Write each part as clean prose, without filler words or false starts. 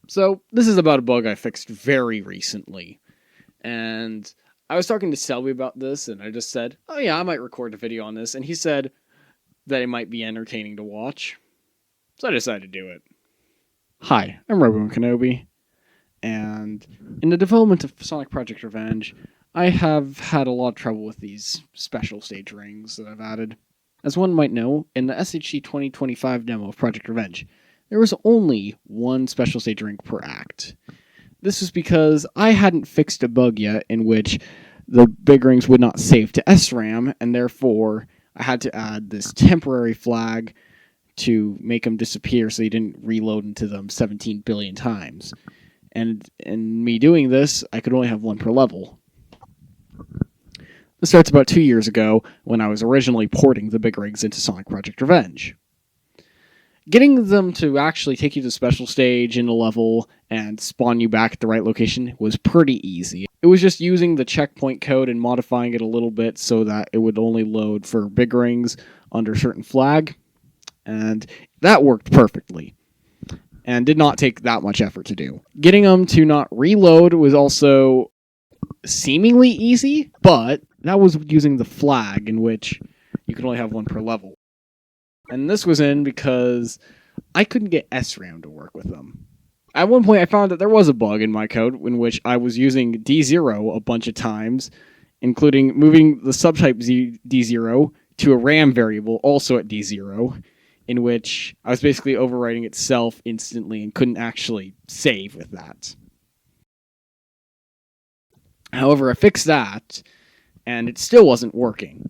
So, this is about a bug I fixed very recently. And I was talking to Selby about this, and I just said, oh yeah, I might record a video on this. And he said that it might be entertaining to watch. So I decided to do it. Hi, I'm Robo Kenobi. And in the development of Sonic Project Revenge, I have had a lot of trouble with these special stage rings that I've added. As one might know, in the SHC 2025 demo of Project Revenge, there was only one special stage ring per act. This was because I hadn't fixed a bug yet in which the big rings would not save to SRAM, and therefore I had to add this temporary flag to make them disappear so you didn't reload into them 17 billion times. And in me doing this, I could only have one per level. This starts about 2 years ago when I was originally porting the big rings into Sonic Project Revenge. Getting them to actually take you to the special stage in a level and spawn you back at the right location was pretty easy. It was just using the checkpoint code and modifying it a little bit so that it would only load for big rings under a certain flag, and that worked perfectly and did not take that much effort to do. Getting them to not reload was also seemingly easy, but that was using the flag in which you could only have one per level. And this was in because I couldn't get SRAM to work with them. At one point I found that there was a bug in my code in which I was using D0 a bunch of times, including moving the subtype D0 to a RAM variable also at D0, in which I was basically overwriting itself instantly and couldn't actually save with that. However, I fixed that, and it still wasn't working.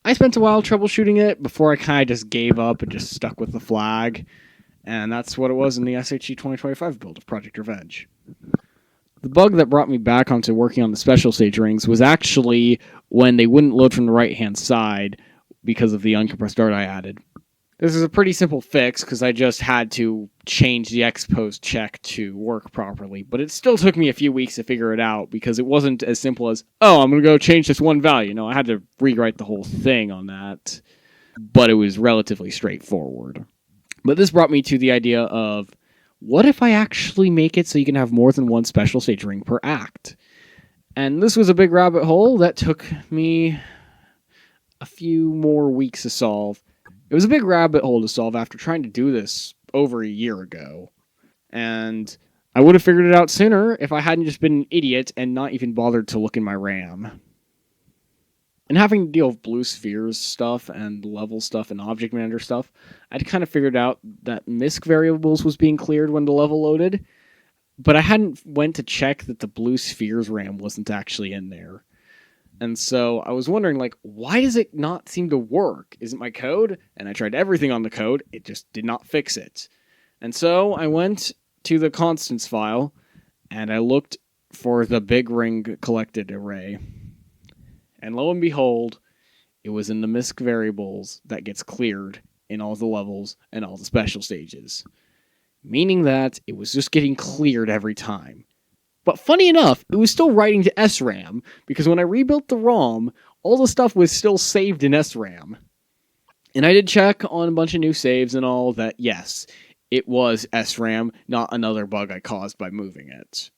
I spent a while troubleshooting it before I kind of just gave up and just stuck with the flag, and that's what it was in the SHG 2025 build of Project Revenge. The bug that brought me back onto working on the special stage rings was actually when they wouldn't load from the right-hand side because of the uncompressed dart I added. This is a pretty simple fix because I just had to change the expose check to work properly, but it still took me a few weeks to figure it out because it wasn't as simple as, oh, I'm going to go change this one value. No, I had to rewrite the whole thing on that, but it was relatively straightforward. But this brought me to the idea of, what if I actually make it so you can have more than one special stage ring per act? And this was a big rabbit hole that took me a few more weeks to solve. It was a big rabbit hole to solve after trying to do this over a year ago. And I would have figured it out sooner if I hadn't just been an idiot and not even bothered to look in my RAM. And having to deal with blue spheres stuff and level stuff and object manager stuff, I'd kind of figured out that MISC variables was being cleared when the level loaded, but I hadn't went to check that the blue spheres RAM wasn't actually in there. And so I was wondering, why does it not seem to work? Is it my code? And I tried everything on the code. It just did not fix it. And so I went to the constants file, and I looked for the big ring collected array. And lo and behold, it was in the MISC variables that gets cleared in all the levels and all the special stages. Meaning that it was just getting cleared every time. But funny enough, it was still writing to SRAM, because when I rebuilt the ROM, all the stuff was still saved in SRAM. And I did check on a bunch of new saves and all that, yes, it was SRAM, not another bug I caused by moving it.